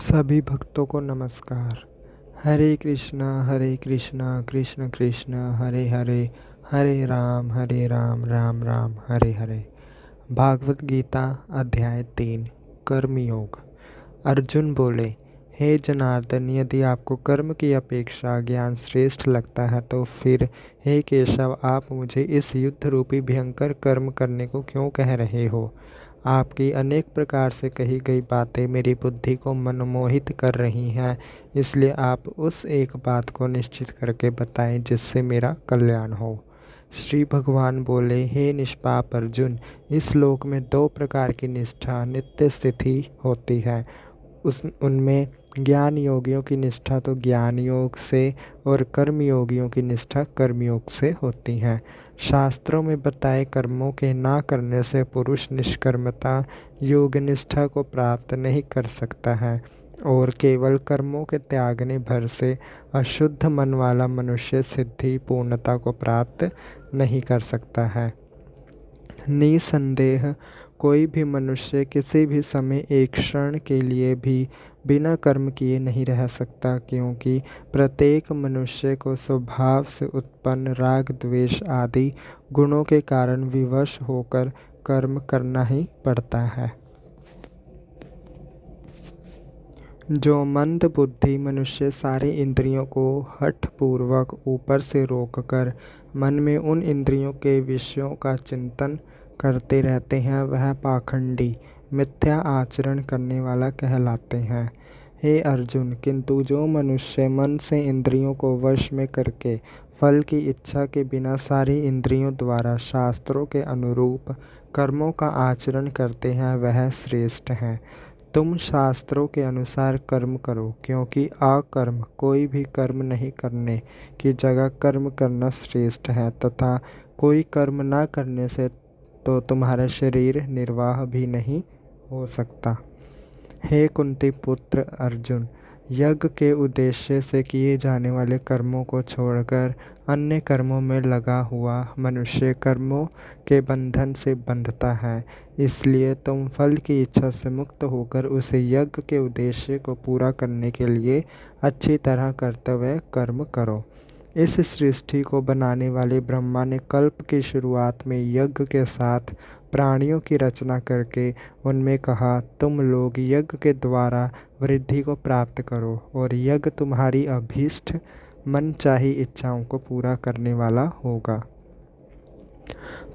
सभी भक्तों को नमस्कार। हरे कृष्णा कृष्ण कृष्ण हरे हरे, हरे राम राम राम हरे हरे। भागवत गीता अध्याय 3 कर्मयोग। अर्जुन बोले, हे जनार्दन, यदि आपको कर्म की अपेक्षा ज्ञान श्रेष्ठ लगता है तो फिर हे केशव, आप मुझे इस युद्ध रूपी भयंकर कर्म करने को क्यों कह रहे हो। आपकी अनेक प्रकार से कही गई बातें मेरी बुद्धि को मनमोहित कर रही हैं, इसलिए आप उस एक बात को निश्चित करके बताएं जिससे मेरा कल्याण हो। श्री भगवान बोले, हे निष्पाप अर्जुन, इस लोक में 2 प्रकार की निष्ठा नित्य स्थिति होती है। उनमें ज्ञान योगियों की निष्ठा तो ज्ञान योग से और कर्म योगियों की निष्ठा कर्म योग से होती है। शास्त्रों में बताए कर्मों के ना करने से पुरुष निष्कर्मता योग निष्ठा को प्राप्त नहीं कर सकता है और केवल कर्मों के त्यागने भर से अशुद्ध मन वाला मनुष्य सिद्धि पूर्णता को प्राप्त नहीं कर सकता है। निसंदेह कोई भी मनुष्य किसी भी समय एक क्षण के लिए भी बिना कर्म किए नहीं रह सकता, क्योंकि प्रत्येक मनुष्य को स्वभाव से उत्पन्न राग द्वेष आदि गुणों के कारण विवश होकर कर्म करना ही पड़ता है। जो मंद बुद्धि मनुष्य सारी इंद्रियों को हठपूर्वक ऊपर से रोककर मन में उन इंद्रियों के विषयों का चिंतन करते रहते हैं, वह पाखंडी मिथ्या आचरण करने वाला कहलाते हैं। हे अर्जुन, किंतु जो मनुष्य मन से इंद्रियों को वश में करके फल की इच्छा के बिना सारी इंद्रियों द्वारा शास्त्रों के अनुरूप कर्मों का आचरण करते हैं, वह श्रेष्ठ है। तुम शास्त्रों के अनुसार कर्म करो, क्योंकि अकर्म कोई भी कर्म नहीं करने की जगह कर्म करना श्रेष्ठ है, तथा कोई कर्म ना करने से तो तुम्हारा शरीर निर्वाह भी नहीं हो सकता। हे कुंती पुत्र अर्जुन, यज्ञ के उद्देश्य से किए जाने वाले कर्मों को छोड़कर अन्य कर्मों में लगा हुआ मनुष्य कर्मों के बंधन से बंधता है। इसलिए तुम फल की इच्छा से मुक्त होकर उस यज्ञ के उद्देश्य को पूरा करने के लिए अच्छी तरह कर्तव्य कर्म करो। इस सृष्टि को बनाने वाले ब्रह्मा ने कल्प की शुरुआत में यज्ञ के साथ प्राणियों की रचना करके उनमें कहा, तुम लोग यज्ञ के द्वारा वृद्धि को प्राप्त करो और यज्ञ तुम्हारी अभीष्ट मनचाही इच्छाओं को पूरा करने वाला होगा।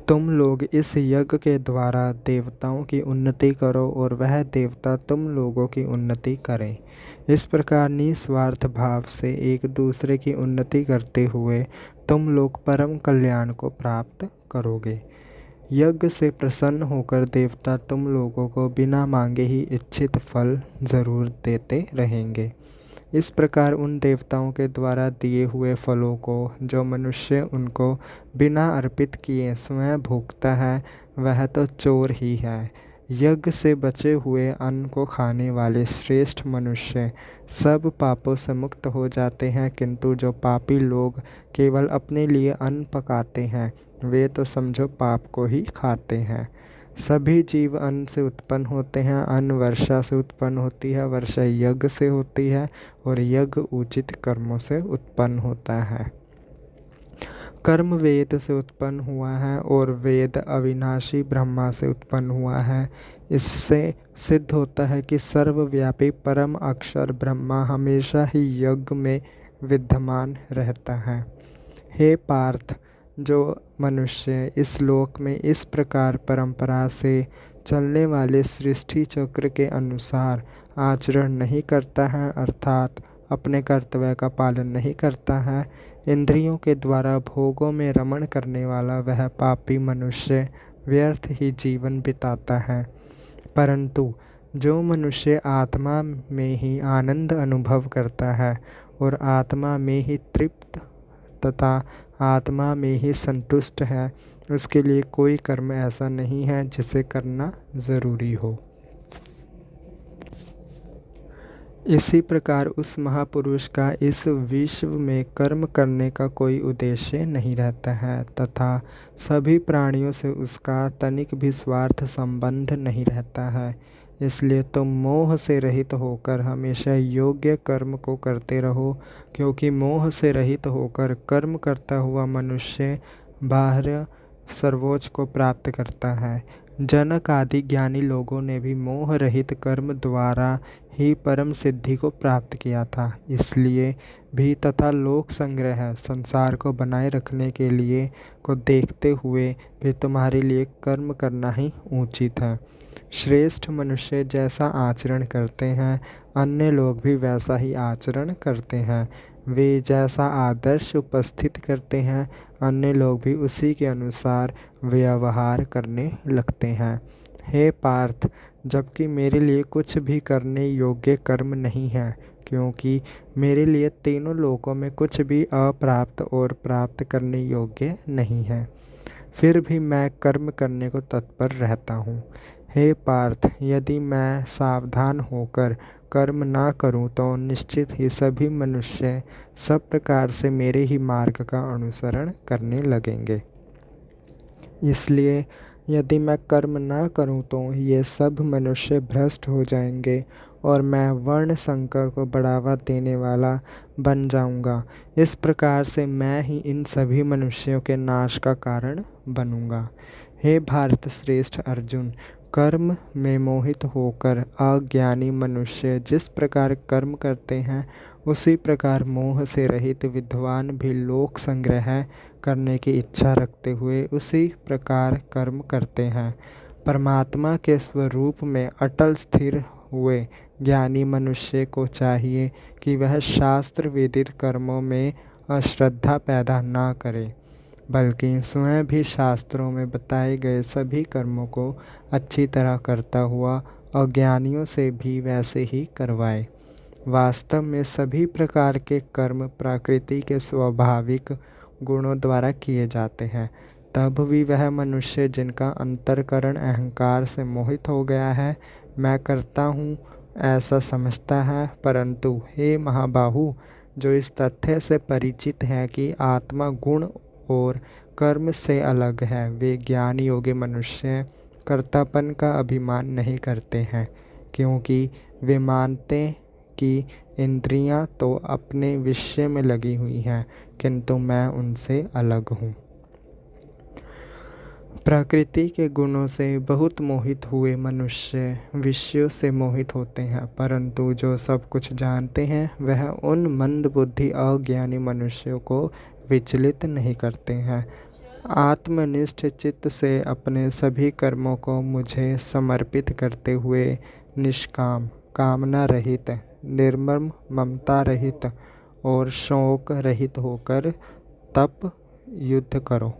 तुम लोग इस यज्ञ के द्वारा देवताओं की उन्नति करो और वह देवता तुम लोगों की उन्नति करें। इस प्रकार निस्वार्थ भाव से एक दूसरे की उन्नति करते हुए तुम लोग परम कल्याण को प्राप्त करोगे। यज्ञ से प्रसन्न होकर देवता तुम लोगों को बिना मांगे ही इच्छित फल जरूर देते रहेंगे। इस प्रकार उन देवताओं के द्वारा दिए हुए फलों को जो मनुष्य उनको बिना अर्पित किए स्वयं भोगता है, वह तो चोर ही है। यज्ञ से बचे हुए अन्न को खाने वाले श्रेष्ठ मनुष्य सब पापों से मुक्त हो जाते हैं, किंतु जो पापी लोग केवल अपने लिए अन्न पकाते हैं, वे तो समझो पाप को ही खाते हैं। सभी जीव अन्न से उत्पन्न होते हैं। अन्न वर्षा से उत्पन्न होती है, वर्षा यज्ञ से होती है और यज्ञ उचित कर्मों से उत्पन्न होता है। कर्म वेद से उत्पन्न हुआ है और वेद अविनाशी ब्रह्मा से उत्पन्न हुआ है। इससे सिद्ध होता है कि सर्वव्यापी परम अक्षर ब्रह्मा हमेशा ही यज्ञ में विद्यमान रहता है। हे पार्थ, जो मनुष्य इस लोक में इस प्रकार परंपरा से चलने वाले सृष्टि चक्र के अनुसार आचरण नहीं करता है, अर्थात अपने कर्तव्य का पालन नहीं करता है, इंद्रियों के द्वारा भोगों में रमण करने वाला वह पापी मनुष्य व्यर्थ ही जीवन बिताता है। परंतु जो मनुष्य आत्मा में ही आनंद अनुभव करता है और आत्मा में ही तृप्त तथा आत्मा में ही संतुष्ट है, उसके लिए कोई कर्म ऐसा नहीं है जिसे करना जरूरी हो। इसी प्रकार उस महापुरुष का इस विश्व में कर्म करने का कोई उद्देश्य नहीं रहता है तथा सभी प्राणियों से उसका तनिक भी स्वार्थ संबंध नहीं रहता है। इसलिए तुम मोह से रहित होकर हमेशा योग्य कर्म को करते रहो, क्योंकि मोह से रहित होकर कर्म करता हुआ मनुष्य बाह्य सर्वोच्च को प्राप्त करता है। जनक आदि ज्ञानी लोगों ने भी मोह रहित कर्म द्वारा ही परम सिद्धि को प्राप्त किया था। इसलिए भी तथा लोक संग्रह संसार को बनाए रखने के लिए को देखते हुए भी तुम्हारे लिए कर्म करना ही उचित है। श्रेष्ठ मनुष्य जैसा आचरण करते हैं, अन्य लोग भी वैसा ही आचरण करते हैं। वे जैसा आदर्श उपस्थित करते हैं, अन्य लोग भी उसी के अनुसार व्यवहार करने लगते हैं। हे पार्थ, जबकि मेरे लिए कुछ भी करने योग्य कर्म नहीं है, क्योंकि मेरे लिए तीनों लोकों में कुछ भी अप्राप्त और प्राप्त करने योग्य नहीं है, फिर भी मैं कर्म करने को तत्पर रहता हूँ। हे पार्थ, यदि मैं सावधान होकर कर्म ना करूं तो निश्चित ही सभी मनुष्य सब प्रकार से मेरे ही मार्ग का अनुसरण करने लगेंगे। इसलिए यदि मैं कर्म ना करूं तो ये सब मनुष्य भ्रष्ट हो जाएंगे और मैं वर्ण संकर को बढ़ावा देने वाला बन जाऊंगा। इस प्रकार से मैं ही इन सभी मनुष्यों के नाश का कारण बनूंगा। हे भारत श्रेष्ठ अर्जुन, कर्म में मोहित होकर अज्ञानी मनुष्य जिस प्रकार कर्म करते हैं, उसी प्रकार मोह से रहित विद्वान भी लोक संग्रह करने की इच्छा रखते हुए उसी प्रकार कर्म करते हैं। परमात्मा के स्वरूप में अटल स्थिर हुए ज्ञानी मनुष्य को चाहिए कि वह शास्त्र विदित कर्मों में अश्रद्धा पैदा ना करे, बल्कि स्वयं भी शास्त्रों में बताए गए सभी कर्मों को अच्छी तरह करता हुआ अज्ञानियों से भी वैसे ही करवाए। वास्तव में सभी प्रकार के कर्म प्रकृति के स्वाभाविक गुणों द्वारा किए जाते हैं। तब भी वह मनुष्य जिनका अंतःकरण अहंकार से मोहित हो गया है, मैं करता हूँ ऐसा समझता है। परंतु हे महाबाहु, जो इस तथ्य से परिचित है कि आत्मा गुण और कर्म से अलग है, वे ज्ञान योगी मनुष्य कर्तापन का अभिमान नहीं करते हैं, क्योंकि वे मानते कि इंद्रियां तो अपने विषय में लगी हुई हैं, किंतु मैं उनसे अलग हूँ। प्रकृति के गुणों से बहुत मोहित हुए मनुष्य विषयों से मोहित होते हैं, परंतु जो सब कुछ जानते हैं वह उन मंदबुद्धि अज्ञानी मनुष्यों को विचलित नहीं करते हैं। आत्मनिष्ठ चित्त से अपने सभी कर्मों को मुझे समर्पित करते हुए निष्काम, कामना रहित, निर्मम, ममता रहित और शोक रहित होकर तप युद्ध करो।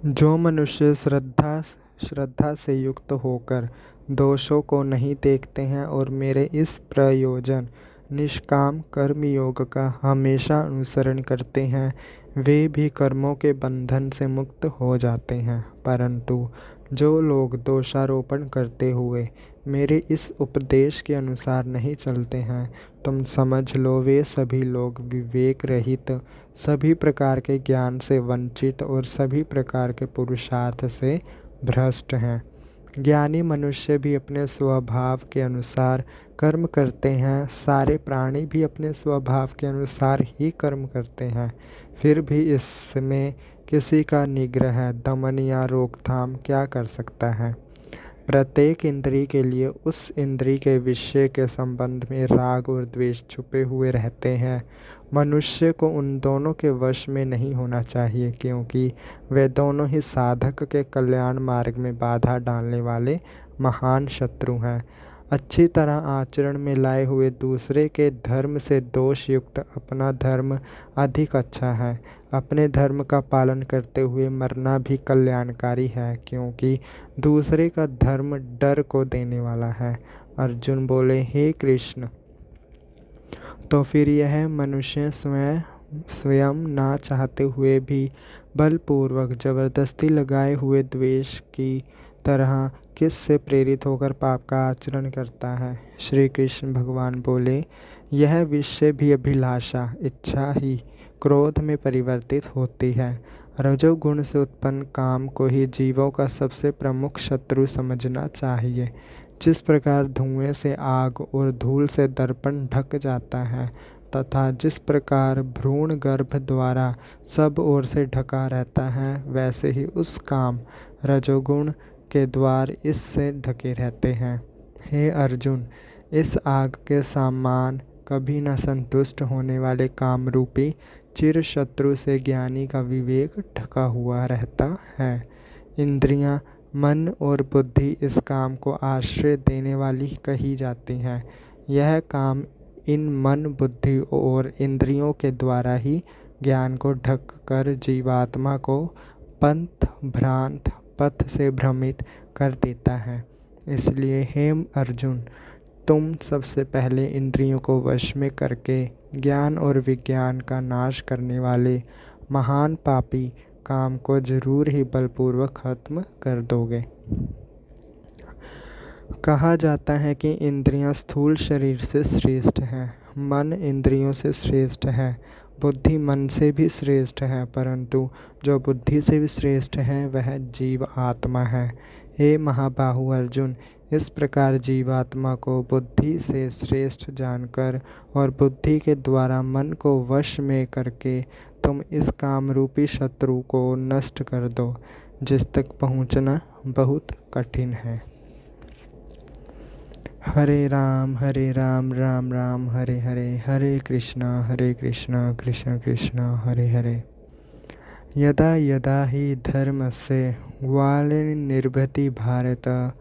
जो मनुष्य श्रद्धा से युक्त होकर दोषों को नहीं देखते हैं और मेरे इस प्रयोजन निष्काम कर्म योग का हमेशा अनुसरण करते हैं, वे भी कर्मों के बंधन से मुक्त हो जाते हैं। परंतु जो लोग दोषारोपण करते हुए मेरे इस उपदेश के अनुसार नहीं चलते हैं, तुम समझ लो वे सभी लोग विवेक रहित, सभी प्रकार के ज्ञान से वंचित और सभी प्रकार के पुरुषार्थ से भ्रष्ट हैं। ज्ञानी मनुष्य भी अपने स्वभाव के अनुसार कर्म करते हैं, सारे प्राणी भी अपने स्वभाव के अनुसार ही कर्म करते हैं, फिर भी इसमें किसी का निग्रह, दमन या रोकथाम क्या कर सकता है। प्रत्येक इंद्रिय के लिए उस इंद्रिय के विषय के संबंध में राग और द्वेष छुपे हुए रहते हैं। मनुष्य को उन दोनों के वश में नहीं होना चाहिए, क्योंकि वे दोनों ही साधक के कल्याण मार्ग में बाधा डालने वाले महान शत्रु हैं। अच्छी तरह आचरण में लाए हुए दूसरे के धर्म से दोष युक्त अपना धर्म अधिक अच्छा है। अपने धर्म का पालन करते हुए मरना भी कल्याणकारी है, क्योंकि दूसरे का धर्म डर को देने वाला है। अर्जुन बोले, हे कृष्ण, तो फिर यह मनुष्य स्वयं ना चाहते हुए भी बलपूर्वक जबरदस्ती लगाए हुए द्वेष की तरह किस से प्रेरित होकर पाप का आचरण करता है। श्री कृष्ण भगवान बोले, यह विषय भी अभिलाषा, इच्छा ही क्रोध में परिवर्तित होती है। रजोगुण से उत्पन्न काम को ही जीवों का सबसे प्रमुख शत्रु समझना चाहिए। जिस प्रकार धुएं से आग और धूल से दर्पण ढक जाता है तथा जिस प्रकार भ्रूण गर्भ द्वारा सब ओर से ढका रहता है, वैसे ही उस काम रजोगुण के द्वार इससे ढके रहते हैं। हे अर्जुन, इस आग के समान कभी न संतुष्ट होने वाले काम रूपी चिर शत्रु से ज्ञानी का विवेक ढका हुआ रहता है। इंद्रियां, मन और बुद्धि इस काम को आश्रय देने वाली कही जाती हैं। यह काम इन मन, बुद्धि और इंद्रियों के द्वारा ही ज्ञान को ढक कर जीवात्मा को पंथ भ्रांत पथ से भ्रमित कर देता है। इसलिए हे अर्जुन, तुम सबसे पहले इंद्रियों को वश में करके ज्ञान और विज्ञान का नाश करने वाले महान पापी काम को जरूर ही बलपूर्वक खत्म कर दोगे। कहा जाता है कि इंद्रियां स्थूल शरीर से श्रेष्ठ हैं, मन इंद्रियों से श्रेष्ठ है, बुद्धि मन से भी श्रेष्ठ है, परंतु जो बुद्धि से भी श्रेष्ठ है वह जीव आत्मा है। हे महाबाहु अर्जुन, इस प्रकार जीवात्मा को बुद्धि से श्रेष्ठ जानकर और बुद्धि के द्वारा मन को वश में करके तुम इस काम रूपी शत्रु को नष्ट कर दो, जिस तक पहुँचना बहुत कठिन है। हरे राम राम राम हरे हरे, हरे कृष्णा कृष्ण कृष्ण हरे हरे। यदा यदा हि धर्मस्य ग्लानिर्भवति भारत,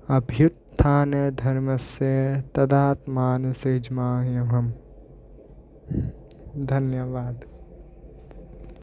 अभ्युत्थानधर्मस्य तदात्मानं सृजाम्यहम्। धन्यवाद।